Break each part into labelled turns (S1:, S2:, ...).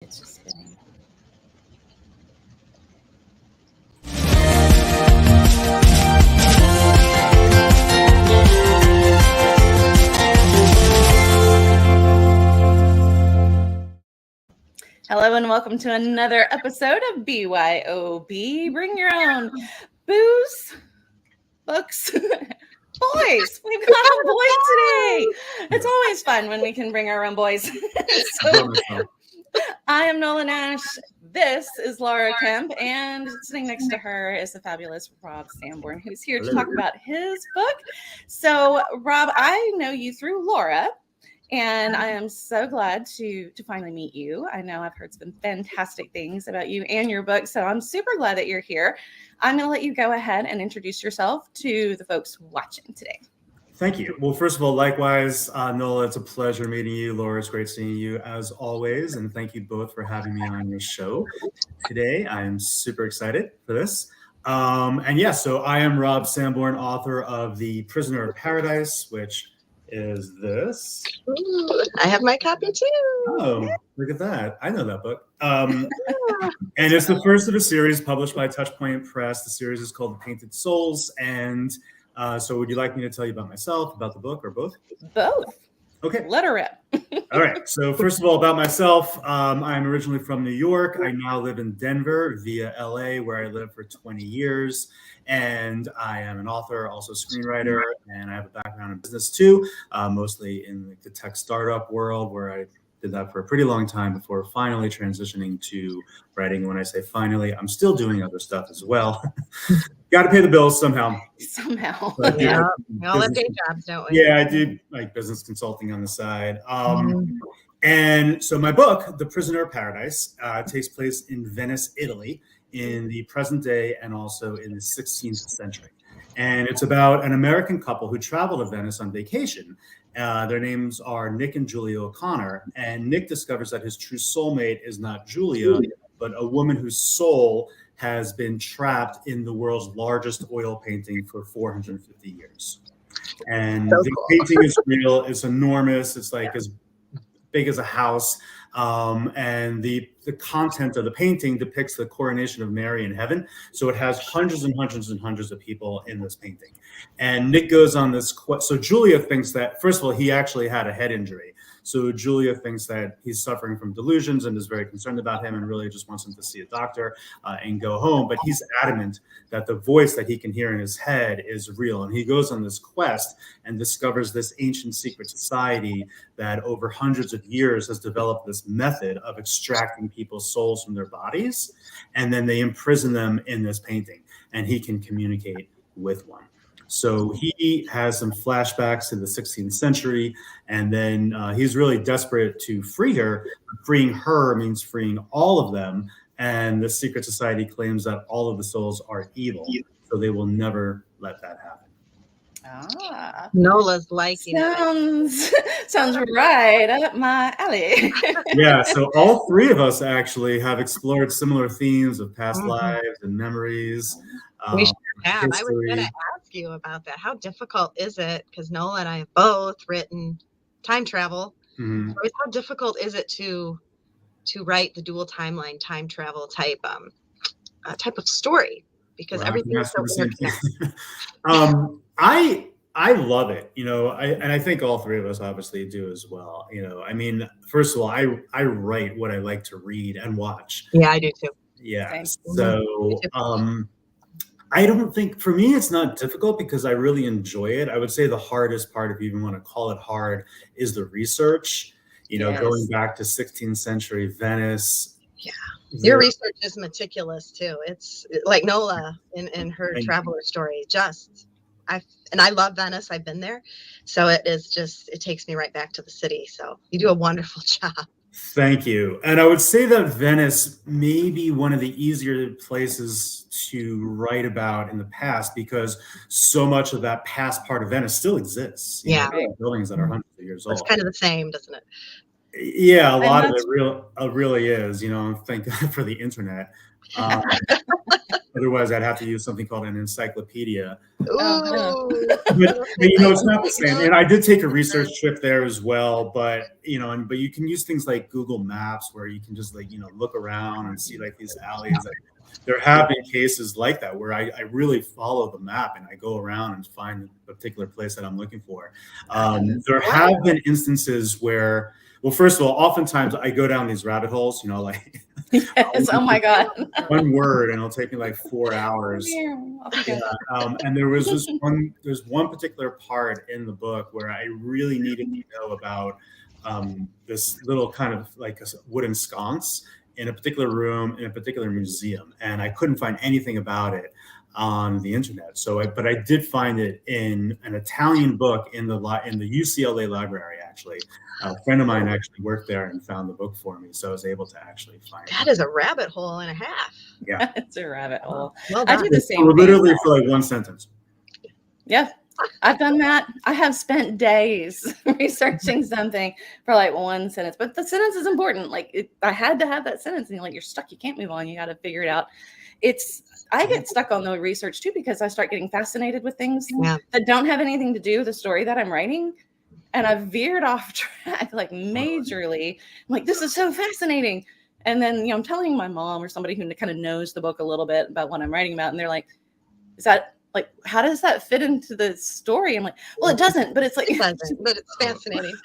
S1: It's just spinning. Hello and welcome to another episode of BYOB. Bring your own booze, books, boys. We've got a boy today. It's always fun when we can bring our own boys. So, I am Nola Nash. This is Laura Kemp, and sitting next to her is the fabulous Rob Samborn, who's here to talk about his book. So, Rob, I know you through Laura. And I am so glad to finally meet you. I know I've heard some fantastic things about you and your book, so I'm super glad that you're here. I'm going to let you go ahead and introduce yourself to the folks watching today.
S2: Thank you. Well, first of all, likewise, Nola, it's a pleasure meeting you. Laura, it's great seeing you as always. And thank you both for having me on your show today. I am super excited for this. So I am Rob Samborn, author of The Prisoner of Paradise, which is this.
S3: Ooh, I have my copy too.
S2: Oh, look at that. I know that book. And it's the first of a series published by Touchpoint Press. The series is called The Painted Souls. And so would you like me to tell you about myself, about the book, or both?
S1: Both.
S2: Okay.
S1: Let her rip.
S2: All right. So first of all, about myself, I'm originally from New York. I now live in Denver via LA, where I lived for 20 years. And I am an author, also screenwriter, and I have a background in business too, mostly in the tech startup world, where I did that for a pretty long time before finally transitioning to writing. When I say finally, I'm still doing other stuff as well. Got to pay the bills somehow.
S3: But, yeah, we all have day jobs, don't we?
S2: Yeah, I do like business consulting on the side. And so my book, The Prisoner of Paradise, takes place in Venice, Italy, in the present day and also in the 16th century. And it's about an American couple who travel to Venice on vacation. Their names are Nick and Julia O'Connor. And Nick discovers that his true soulmate is not Julia, but a woman whose soul has been trapped in the world's largest oil painting for 450 years. And the painting is real. It's enormous. It's like as big as a house. And the content of the painting depicts the coronation of Mary in heaven. So it has hundreds and hundreds and hundreds of people in this painting. And Nick goes on this quest. So Julia thinks that, first of all, he actually had a head injury. So Julia thinks that he's suffering from delusions and is very concerned about him and really just wants him to see a doctor and go home. But he's adamant that the voice that he can hear in his head is real. And he goes on this quest and discovers this ancient secret society that over hundreds of years has developed this method of extracting people's souls from their bodies. And then they imprison them in this painting. And he can communicate with one. So he has some flashbacks to the 16th century, and then he's really desperate to free her. Freeing her means freeing all of them, and the secret society claims that all of the souls are evil, so they will never let that happen.
S3: Nola's liking
S1: sounds right up my alley.
S2: Yeah, so all three of us actually have explored similar themes of past lives and memories.
S3: We sure have. History. I was going to ask you about that. How difficult is it? Because Nola and I have both written time travel. So how difficult is it to write the dual timeline, time travel type of story? Because everything is so interconnected.
S2: I love it, and I think all three of us obviously do as well. I mean, first of all, I write what I like to read and watch.
S3: Yeah, I do too.
S2: Yeah. Thanks. So I don't think, for me, it's not difficult because I really enjoy it. I would say the hardest part, if you even want to call it hard, is the research, going back to 16th century Venice.
S3: Yeah. Your research is meticulous too. It's like Nola in her traveler story. And I love Venice. I've been there. So it takes me right back to the city. So you do a wonderful job.
S2: Thank you. And I would say that Venice may be one of the easier places to write about in the past because so much of that past part of Venice still exists. Buildings that are hundreds of years old.
S3: It's kind of the same, doesn't it?
S2: Yeah, a lot of it really is. Thank God for the internet. Otherwise, I'd have to use something called an encyclopedia.
S3: Ooh.
S2: But it's not the same. And I did take a research trip there as well. But but you can use things like Google Maps where you can just look around and see like these alleys. There have been cases like that where I really follow the map and I go around and find a particular place that I'm looking for. There have been instances where, well, first of all, oftentimes I go down these rabbit holes, like
S1: yes, oh my God.
S2: one word, and it'll take me like 4 hours. And there's one particular part in the book where I really needed to know about this little kind of like a wooden sconce in a particular room in a particular museum, and I couldn't find anything about it on the internet. But I did find it in an Italian book in the UCLA library. Actually, a friend of mine actually worked there and found the book for me, so I was able to actually find it.
S3: That is a rabbit hole and a half.
S2: Yeah,
S1: it's a rabbit hole.
S3: Well
S1: I do the same.
S2: Literally for like one sentence.
S1: Yeah. I've done that. I have spent days researching something for like one sentence, but the sentence is important. Like I had to have that sentence, and you're stuck. You can't move on. You got to figure it out. I get stuck on the research too because I start getting fascinated with things that don't have anything to do with the story that I'm writing, and I've veered off track like majorly. I'm like, this is so fascinating, and then I'm telling my mom or somebody who kind of knows the book a little bit about what I'm writing about, and they're like, "Is that?" Like, how does that fit into the story? I'm like, well, it doesn't, but it's like,
S3: it doesn't, but it's fascinating.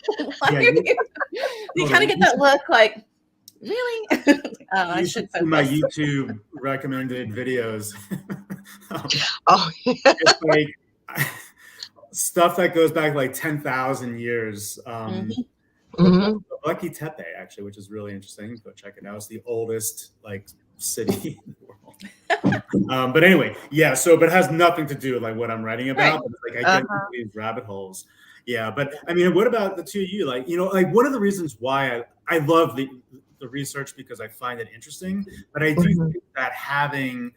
S1: You kind of get that look like, really?
S2: You should see my YouTube recommended videos. It's like stuff that goes back like 10,000 years. Lucky Tepe, actually, which is really interesting. Go check it out. It's the oldest city in the world. But anyway, but it has nothing to do with like what I'm writing about. But it's like I get into these rabbit holes. Yeah, but I mean, what about the two of you? Like, one of the reasons why I love the research because I find it interesting, but I do think that having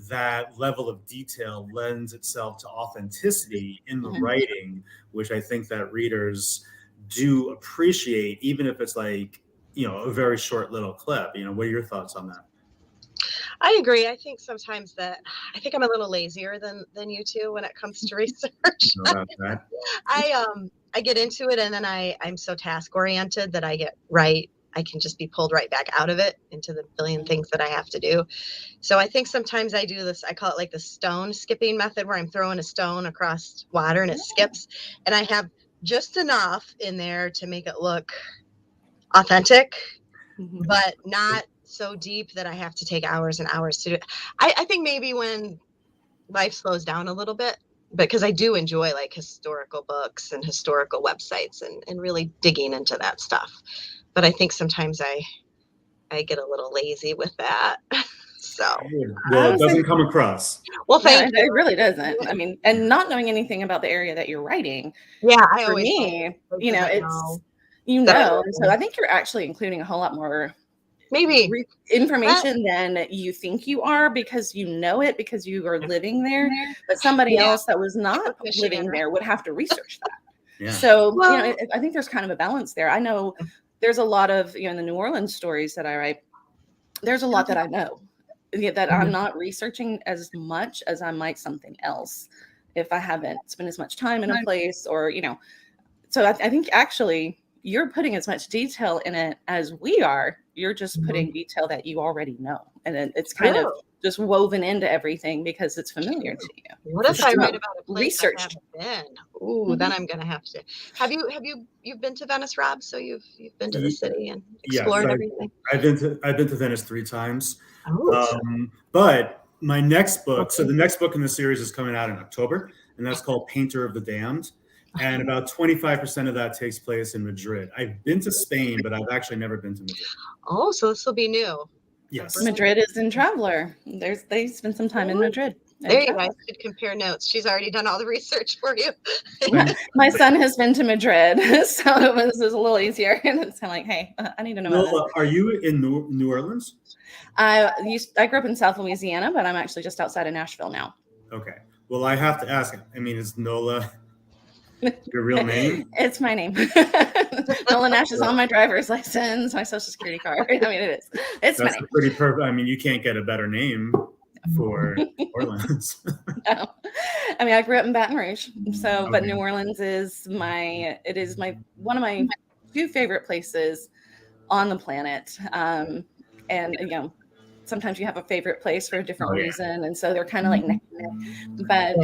S2: that level of detail lends itself to authenticity in the writing, which I think that readers do appreciate, even if it's like, a very short little clip. What are your thoughts on that?
S3: I agree. I think sometimes I think I'm a little lazier than you two when it comes to research. I get into it, and then I'm so task oriented that I can just be pulled right back out of it into the billion things that I have to do. So I think sometimes I do this, I call it like the stone skipping method, where I'm throwing a stone across water and it skips, and I have just enough in there to make it look authentic, but not so deep that I have to take hours and hours to do it. I think maybe when life slows down a little bit, because I do enjoy like historical books and historical websites and really digging into that stuff. But I think sometimes I get a little lazy with that. So
S2: well, it doesn't come across.
S3: Well, thank you.
S1: It really doesn't. I mean, and not knowing anything about the area that you're writing.
S3: Yeah,
S1: for me, it's so I think you're actually including a whole lot more information than you think you are, because you know it, because you are living there. But somebody else that was not living there would have to research that. Yeah. So I think there's kind of a balance there. I know there's a lot of in the New Orleans stories that I write. There's a lot that I know that I'm not researching as much as I might something else if I haven't spent as much time in a place, or So I think actually you're putting as much detail in it as we are. You're just putting detail that you already know, and it's kind of just woven into everything because it's familiar to you.
S3: What if I write about a place I haven't been? Ooh, then I'm gonna have to. You've been to Venice, Rob? So you've been to the city and explored everything.
S2: I've been to Venice 3 times. But my next book, so the next book in the series is coming out in October, and that's called Painter of the Damned. And about 25% of that takes place in Madrid. I've been to Spain, but I've actually never been to Madrid.
S3: Oh, so this will be new.
S2: Yes.
S1: Madrid is in Traveler. They spent some time in Madrid.
S3: There you guys could compare notes. She's already done all the research for you.
S1: My son has been to Madrid, so it was a little easier. And it's kind of like, hey, I need to know.
S2: Nola, are you in New Orleans?
S1: I grew up in South Louisiana, but I'm actually just outside of Nashville now.
S2: Okay. Well, I have to ask. I mean, is Nola your real name?
S1: It's my name. Nola Nash is on my driver's license, my social security card. I mean, it is. It's
S2: That's
S1: my name.
S2: Pretty perfect. I mean, you can't get a better name. for Orleans.
S1: No. I mean, I grew up in Baton Rouge, so but New Orleans is one of my few favorite places on the planet. And sometimes you have a favorite place for a different reason, and so they're kind of like neck and neck.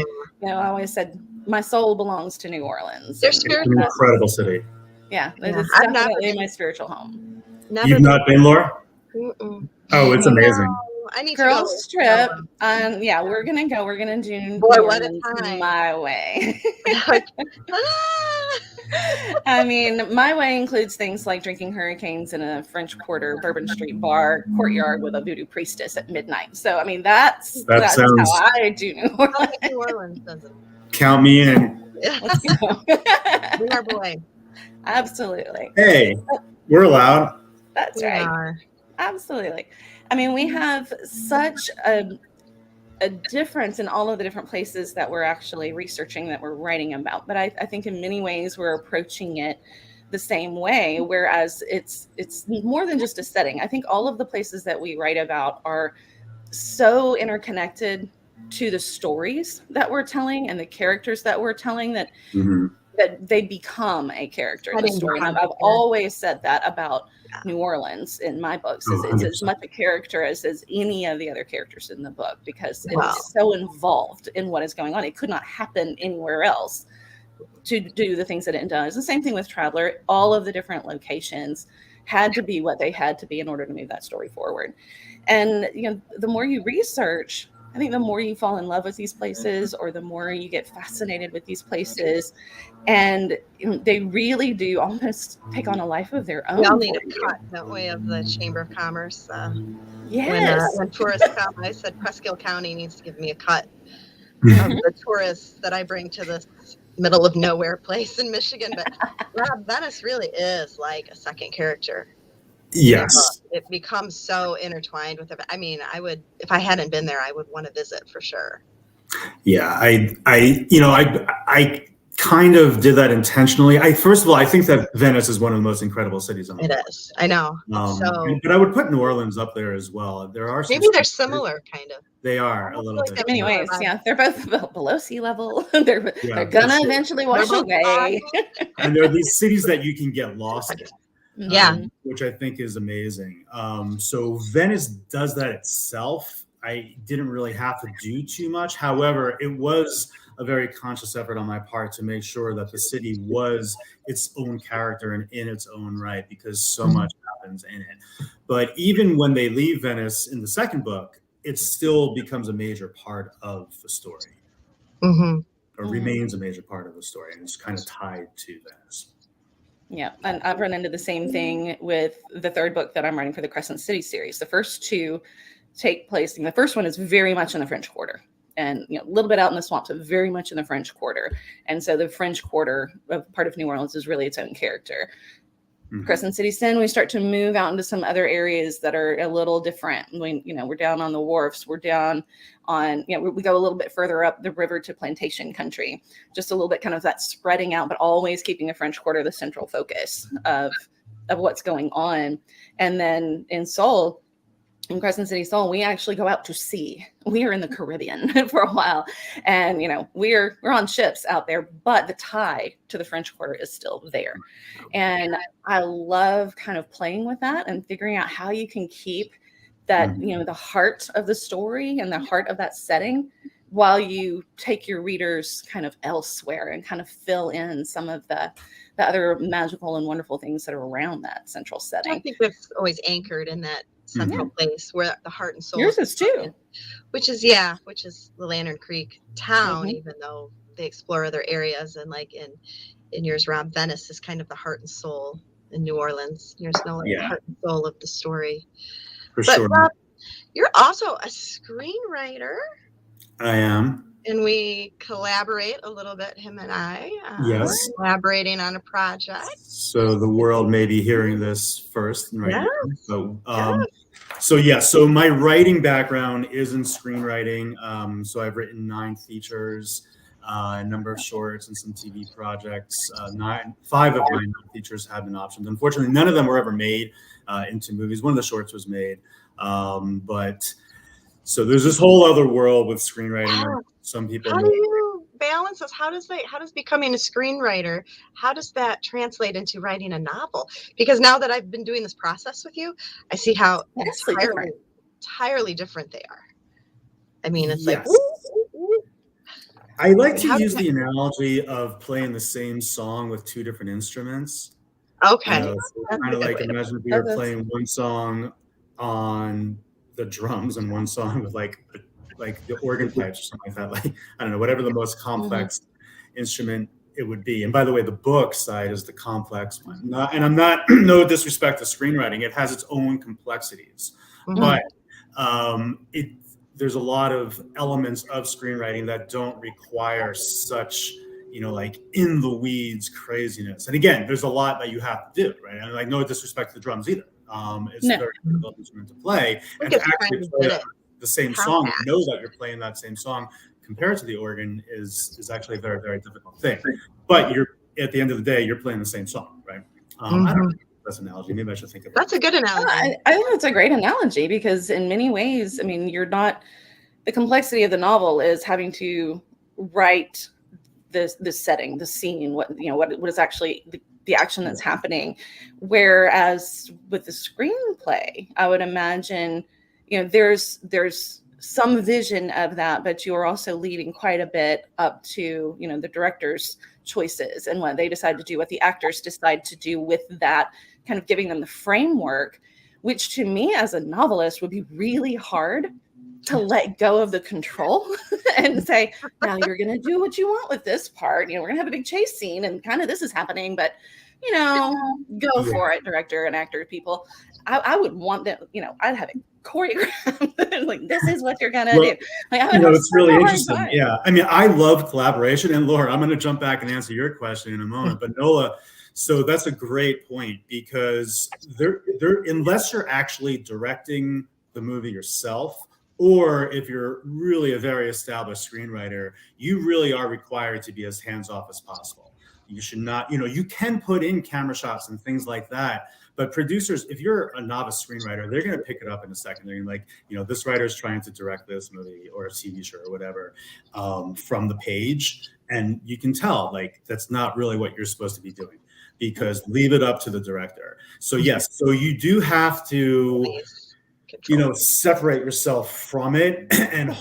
S1: But I always said my soul belongs to New Orleans.
S3: It's an
S2: incredible city.
S1: Yeah, it's definitely my spiritual home.
S2: You've not been, Laura? Oh, it's amazing.
S3: I need
S1: Girls
S3: to go.
S1: trip. We're gonna go. We're gonna do New
S3: Orleans
S1: my way. I mean, my way includes things like drinking hurricanes in a French Quarter Bourbon Street bar courtyard with a voodoo priestess at midnight. So, I mean, that's how I do New Orleans.
S3: New Orleans doesn't.
S2: Count me in.
S1: Let's go.
S3: We are boy.
S1: Absolutely.
S2: Hey, we're allowed.
S1: That's right. Absolutely. I mean, we have such a difference in all of the different places that we're actually researching, that we're writing about. But I think in many ways we're approaching it the same way, whereas it's more than just a setting. I think all of the places that we write about are so interconnected to the stories that we're telling and the characters that we're telling that that they become a character in the story. And I've always said that about New Orleans in my books. It's as much a character as any of the other characters in the book, because it's so involved in what is going on. It could not happen anywhere else to do the things that it does. The same thing with Traveler. All of the different locations had to be what they had to be in order to move that story forward. And the more you research, I think the more you fall in love with these places, or the more you get fascinated with these places, and they really do almost take on a life of their own.
S3: We all need a cut, don't we, of the Chamber of Commerce?
S1: Yes.
S3: When tourists come, I said Presque County needs to give me a cut of the tourists that I bring to this middle of nowhere place in Michigan. But Rob, Venice really is like a second character.
S2: Yes.
S3: It becomes so intertwined with it. I mean, I would, if I hadn't been there, I would want to visit for sure.
S2: Yeah, I kind of did that intentionally. First of all, I think that Venice is one of the most incredible cities on the planet.
S3: It is. I know.
S2: But I would put New Orleans up there as well. There are
S3: maybe they're similar, kind of.
S2: They are a little bit.
S1: In many ways, yeah. They're both below sea level. They're gonna eventually wash away.
S2: And there are these cities that you can get lost in.
S3: Yeah.
S2: Which I think is amazing. So Venice does that itself. I didn't really have to do too much. However, it was a very conscious effort on my part to make sure that the city was its own character and in its own right, because so much happens in it. But even when they leave Venice in the second book, it still becomes a major part of the story, or remains a major part of the story, and it's kind of tied to Venice.
S1: Yeah, and I've run into the same thing with the third book that I'm writing for the Crescent City series. The first two take place, the first one is very much in the French Quarter, and a little bit out in the swamps, but very much in the French Quarter. And so the French Quarter, part of New Orleans, is really its own character. Crescent City Sin, we start to move out into some other areas that are a little different. We're down on the wharfs. We're down on, we go a little bit further up the river to plantation country, just a little bit kind of that spreading out, but always keeping the French Quarter the central focus of what's going on. And then in Seoul, in Crescent City, Seoul, we actually go out to sea. We are in the Caribbean for a while, and we're on ships out there, but the tie to the French Quarter is still there. And I love kind of playing with that and figuring out how you can keep that, the heart of the story and the heart of that setting, while you take your readers kind of elsewhere and kind of fill in some of the other magical and wonderful things that are around that central setting.
S3: I think it's always anchored in that central place where the heart and soul.
S1: Yours is too.
S3: Which is the Lantern Creek town, even though they explore other areas. And like in yours, Rob, Venice is kind of the heart and soul. In New Orleans, yours, Nola, the heart and soul of the story.
S2: For sure.
S3: Rob, you're also a screenwriter.
S2: I am.
S3: And we collaborate a little bit, him and I.
S2: Yes.
S3: Collaborating on a project.
S2: So the world may be hearing this first. Right now. So my writing background is in screenwriting. So I've written 9 features, a number of shorts, and some TV projects. 5 of my 9 features have been optioned. Unfortunately, none of them were ever made into movies. One of the shorts was made. So there's this whole other world with screenwriting. Where some people.
S3: How do you balance this? How does becoming a screenwriter, how does that translate into writing a novel? Because now that I've been doing this process with you, I see how entirely different they are. I mean, it's like.
S2: I like to use the analogy of playing the same song with two different instruments.
S3: Okay.
S2: So kind of like imagine if you were playing one song on the drums and one song with like the organ pipes or something like that. Like, I don't know, whatever the most complex instrument it would be. And by the way, the book side is the complex one. And I'm not, no disrespect to screenwriting. It has its own complexities. But there's a lot of elements of screenwriting that don't require such, like in the weeds craziness. And again, there's a lot that you have to do, right? And like no disrespect to the drums either. It's a very difficult instrument to play. And to actually play the same song, know that you're playing that same song compared to the organ is actually a very, very difficult thing. But you're at the end of the day, you're playing the same song, right? I don't know. That's an analogy. Maybe I should think of it.
S3: That's a good analogy.
S1: I think that's a great analogy because in many ways, I mean, the complexity of the novel is having to write the setting, the scene, what is actually the action that's happening. Whereas with the screenplay, I would imagine, there's some vision of that, but you are also leaving quite a bit up to, the director's choices and what they decide to do, what the actors decide to do with that, kind of giving them the framework, which to me as a novelist would be really hard to let go of the control and say, now you're going to do what you want with this part. We're going to have a big chase scene and kind of this is happening, but go for it, director and actor people. I would want that, I'd have it choreographed. Like, this is what you're going to do. Like,
S2: it's really interesting. Time. Yeah. I mean, I love collaboration. And Laura, I'm going to jump back and answer your question in a moment. But Nola, so that's a great point because unless you're actually directing the movie yourself, or if you're really a very established screenwriter, you really are required to be as hands-off as possible. You should not, you can put in camera shots and things like that. But producers, if you're a novice screenwriter, they're going to pick it up in a second. They're going to be like, this writer is trying to direct this movie or a TV show or whatever from the page. And you can tell, like, that's not really what you're supposed to be doing because leave it up to the director. So yes, so you do have to, separate yourself from it and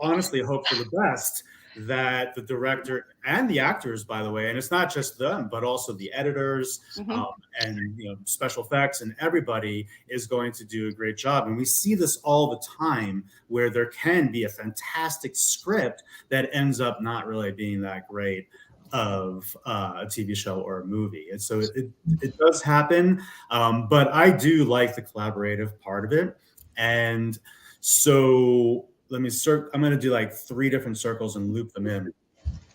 S2: honestly hope for the best that the director and the actors, by the way, and it's not just them, but also the editors and special effects and everybody is going to do a great job. And we see this all the time where there can be a fantastic script that ends up not really being that great of a TV show or a movie. And so it does happen, but I do like the collaborative part of it. And so I'm going to do like 3 different circles and loop them in.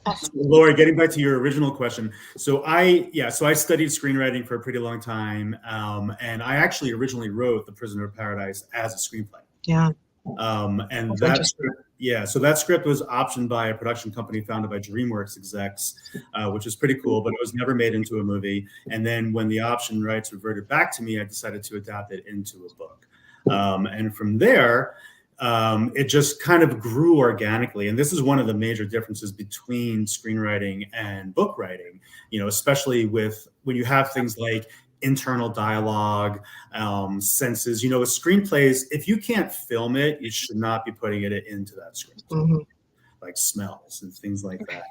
S2: Awesome. So, Laura, getting back to your original question. So I studied screenwriting for a pretty long time. And I actually originally wrote The Prisoner of Paradise as a screenplay.
S3: Yeah.
S2: And so that script was optioned by a production company founded by DreamWorks execs, which is pretty cool, but it was never made into a movie. And then when the option rights reverted back to me, I decided to adapt it into a book. And from there, it just kind of grew organically. And this is one of the major differences between screenwriting and book writing, especially when you have things like internal dialogue, senses, with screenplays, if you can't film it, you should not be putting it into that script. Like smells and things like that.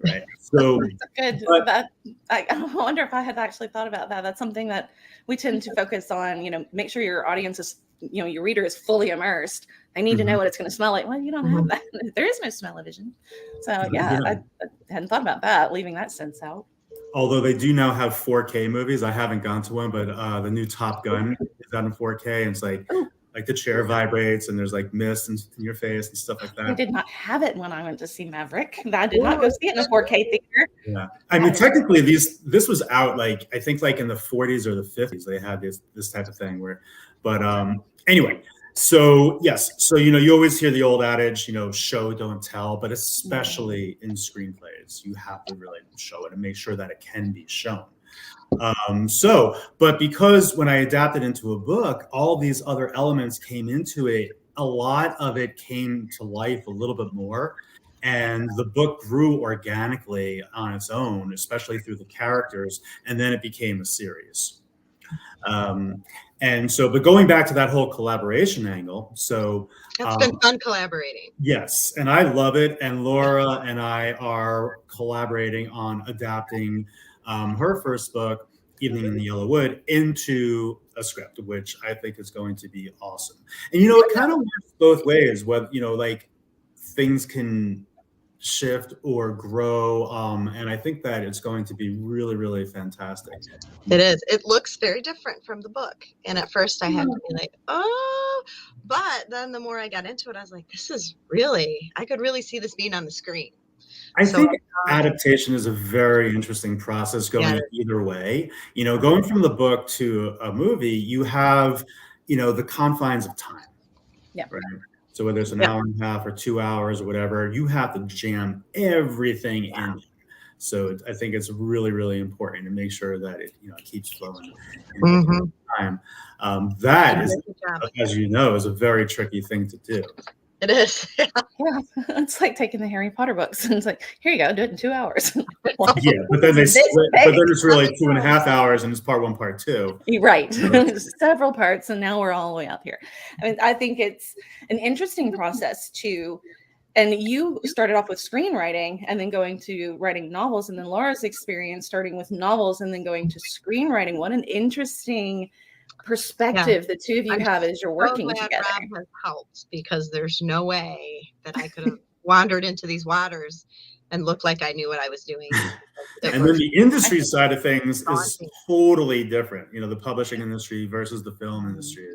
S2: Right. So
S1: good. I wonder if I had actually thought about that. That's something that we tend to focus on, make sure your audience is, your reader is fully immersed. They need to know what it's going to smell like. Well, you don't have that. There is no smell-o-vision. So I hadn't thought about that, leaving that sense out.
S2: Although they do now have 4K movies. I haven't gone to one, but the new Top Gun is out in 4K. And it's like the chair vibrates and there's like mist in your face and stuff like that.
S1: I did not have it when I went to see Maverick. I did not go see it in a 4K theater.
S2: Yeah. I mean, technically this was out I think in the 40s or the 50s, they had this type of thing anyway. So yes, so you always hear the old adage, show don't tell, but especially in screenplays, you have to really show it and make sure that it can be shown. But because when I adapted into a book, all these other elements came into it a lot of it came to life a little bit more. And the book grew organically on its own, especially through the characters. And then it became a series. And so, but going back to that whole collaboration angle, so
S3: it's been fun collaborating.
S2: Yes, and I love it. And Laura and I are collaborating on adapting her first book, Evening in the Yellow Wood, into a script, which I think is going to be awesome. And it kind of works both ways. Whether like things can shift or grow, and I think that it's going to be really, really fantastic.
S3: It is. It looks very different from the book, and at first I had to be like, oh, but then the more I got into it, I was like, this is really, I could really see this being on the screen.
S2: I think adaptation is a very interesting process going either way. Going from the book to a movie, you have the confines of time.
S1: Yeah.
S2: Right. So whether it's an hour and a half or 2 hours or whatever, you have to jam everything in. So I think it's really, really important to make sure that it keeps flowing in time. That is, as you know, is a very tricky thing to do.
S3: It is.
S1: Yeah, it's like taking the Harry Potter books and it's like, here you go, do it in 2 hours.
S2: Yeah, but then it's really 2.5 hours and it's part 1, part 2.
S1: Right. Several parts, and now we're all the way up here. I mean, I think it's an interesting process too. And you started off with screenwriting and then going to writing novels, and then Laura's experience starting with novels and then going to screenwriting. What an interesting perspective the two of you have as you're working together.
S3: Rob has helped, because there's no way that I could have wandered into these waters and looked like I knew what I was doing.
S2: And then the industry side of things is totally different. The publishing industry versus the film industry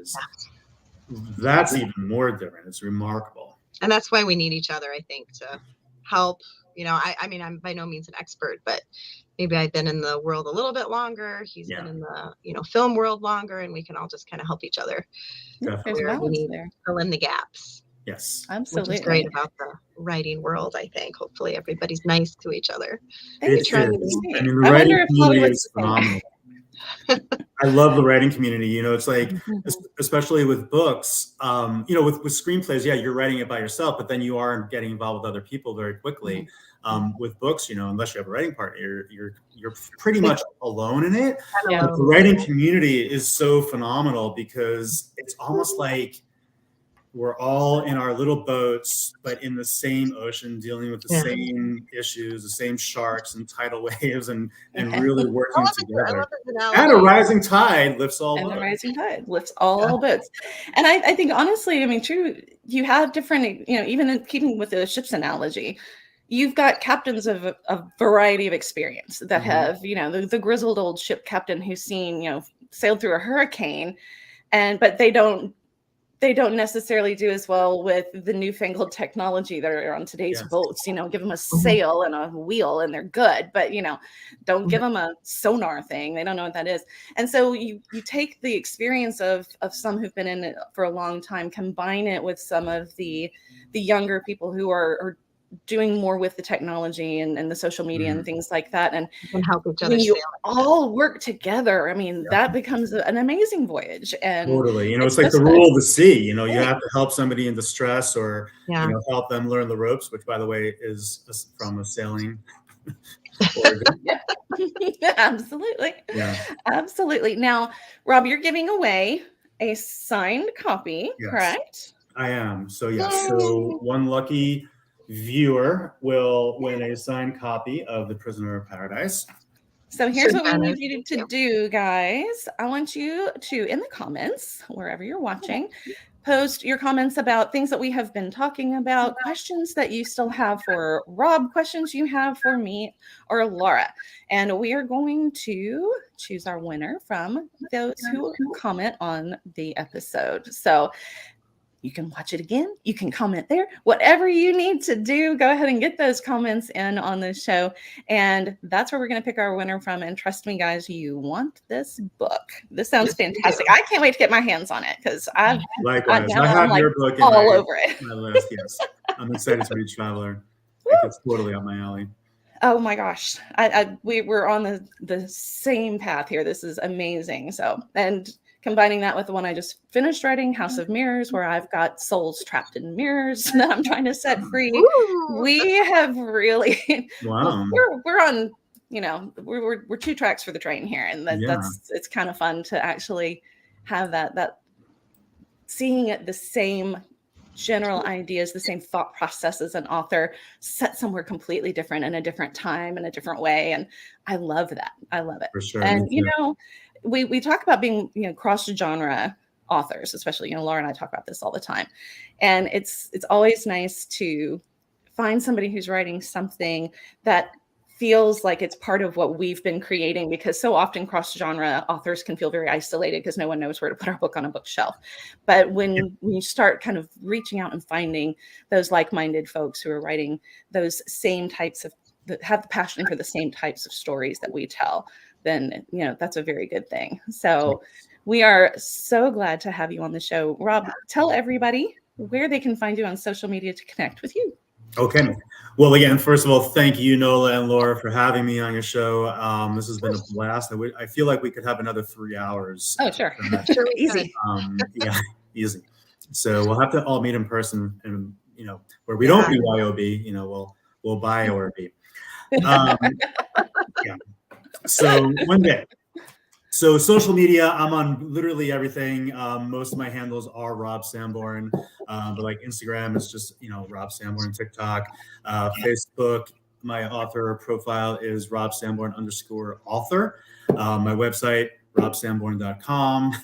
S2: that's even more different. It's remarkable. And
S3: that's why we need each other, I think, to help. I mean, I'm by no means an expert, but maybe I've been in the world a little bit longer. He's been in the, film world longer, and we can all just kind of help each other.
S1: Definitely.
S3: We need to fill in the gaps.
S2: Yes,
S1: absolutely.
S3: Which is great about the writing world, I think. Hopefully everybody's nice to each other.
S2: I mean, the writing community is phenomenal. I love the writing community. It's like, especially with books, with screenplays, you're writing it by yourself, but then you are getting involved with other people very quickly. With books, unless you have a writing partner, you're pretty much alone in it. But the writing community is so phenomenal, because it's almost like we're all in our little boats, but in the same ocean, dealing with the same issues, the same sharks and tidal waves, and really working together. And a rising tide lifts all boats.
S1: And a rising tide lifts all boats. And I think, honestly, I mean, true, you have different, even in keeping with the ship's analogy, you've got captains of a variety of experience that have, the grizzled old ship captain who's seen, sailed through a hurricane, but they don't necessarily do as well with the newfangled technology that are on today's boats. Give them a sail and a wheel and they're good, but don't give them a sonar thing. They don't know what that is. And so you take the experience of some who've been in it for a long time, combine it with some of the younger people who are doing more with the technology and the social media and things like that. And
S3: help each other.
S1: When you all work together, I mean, that becomes an amazing voyage. And
S2: totally, it's like the rule of the sea. You have to help somebody in distress, or help them learn the ropes, which, by the way, is from a sailing.
S1: Absolutely. Absolutely. Now, Rob, you're giving away a signed copy, correct?
S2: I am. So so one lucky viewer will win a signed copy of The Prisoner of Paradise.
S1: So here's what we need you to do, guys. I want you to, in the comments, wherever you're watching, post your comments about things that we have been talking about, questions that you still have for Rob, questions you have for me or Laura. And we are going to choose our winner from those who comment on the episode. So you can watch it again. You can comment there. Whatever you need to do, go ahead and get those comments in on the show. And that's where we're going to pick our winner from. And trust me, guys, you want this book. This sounds fantastic. I can't wait to get my hands on it, because I
S2: have your book
S1: all over it.
S2: My list, yes. I'm excited to read Traveler. It's totally up my alley.
S1: Oh my gosh. We're on the same path here. This is amazing. So, and combining that with the one I just finished writing, House of Mirrors, where I've got souls trapped in mirrors that I'm trying to set free.
S3: Ooh.
S1: We have really,
S2: Wow.
S1: we're on, we're 2 tracks for the train here. And it's kind of fun to actually have that seeing it the same general ideas, the same thought process as an author set somewhere completely different in a different time in a different way. And I love that. I love it.
S2: For sure.
S1: And, we talk about being, cross-genre authors, especially, Laura and I talk about this all the time. And it's always nice to find somebody who's writing something that feels like it's part of what we've been creating, because so often cross-genre authors can feel very isolated because no one knows where to put our book on a bookshelf. But when you start kind of reaching out and finding those like-minded folks who are writing those same types of, that have the passion for the same types of stories that we tell, then, that's a very good thing. So we are so glad to have you on the show. Rob, tell everybody where they can find you on social media to connect with you.
S2: Okay. Well, again, first of all, thank you, Nola and Laura, for having me on your show. This has been a blast. I feel like we could have another 3 hours.
S1: Oh, sure.
S3: Sure,
S1: Easy.
S2: Yeah, easy. So we'll have to all meet in person, and where we don't BYOB, we'll buy ORB. Yeah. So one day. So social media, I'm on literally everything. Most of my handles are Rob Samborn, but like Instagram is just, Rob Samborn, TikTok, Facebook. My author profile is Rob Samborn _author. My website, robsamborn.com.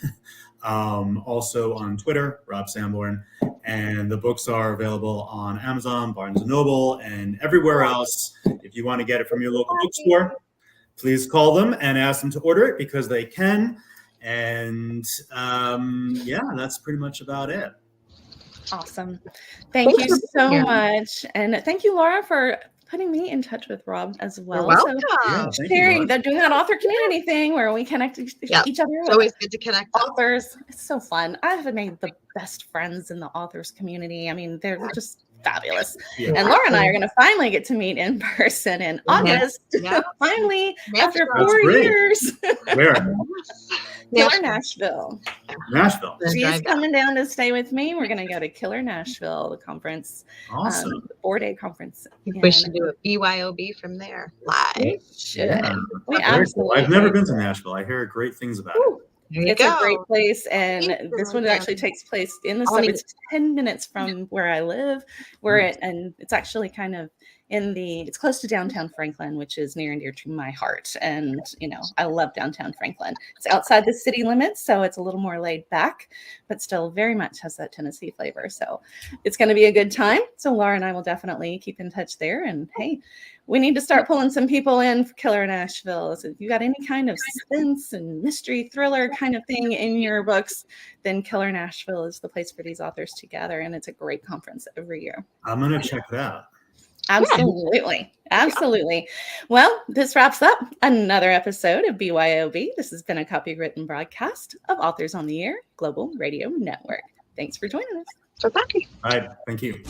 S2: Also on Twitter, Rob Samborn. And the books are available on Amazon, Barnes & Noble, and everywhere else. If you want to get it from your local bookstore, please call them and ask them to order it, because they can. And that's pretty much about it.
S1: Awesome. Thank you so much. And thank you, Laura, for putting me in touch with Rob as well.
S3: You're welcome.
S1: So doing that author community thing where we connect each other.
S3: It's always good to connect
S1: authors. It's so fun. I have made the best friends in the authors community. I mean, they're just fabulous. Yeah. And Laura and I are going to finally get to meet in person in August. Yeah. Finally, after 4 years.
S2: Where?
S1: Killer Nashville.
S2: Nashville.
S1: She's coming down to stay with me. We're going to go to Killer Nashville, the conference.
S2: Awesome.
S1: 4-day conference.
S3: We should do a BYOB from there live.
S1: We should.
S2: Yeah.
S1: We absolutely.
S2: I've never been to Nashville. I hear great things about it.
S1: It's a great place, and this one actually takes place in the suburbs. It's 10 minutes from where I live. And it's actually kind of it's close to downtown Franklin, which is near and dear to my heart. And, I love downtown Franklin. It's outside the city limits, so it's a little more laid back, but still very much has that Tennessee flavor. So it's going to be a good time. So Laura and I will definitely keep in touch there. And hey, we need to start pulling some people in for Killer Nashville. So if you got any kind of suspense and mystery thriller kind of thing in your books, then Killer Nashville is the place for these authors to gather. And it's a great conference every year.
S2: I'm going to check it out.
S1: Absolutely. Absolutely. Well, this wraps up another episode of BYOB. This has been a copywritten broadcast of Authors on the Air Global Radio Network. Thanks for joining us.
S3: So, bye.
S2: All right. Thank you.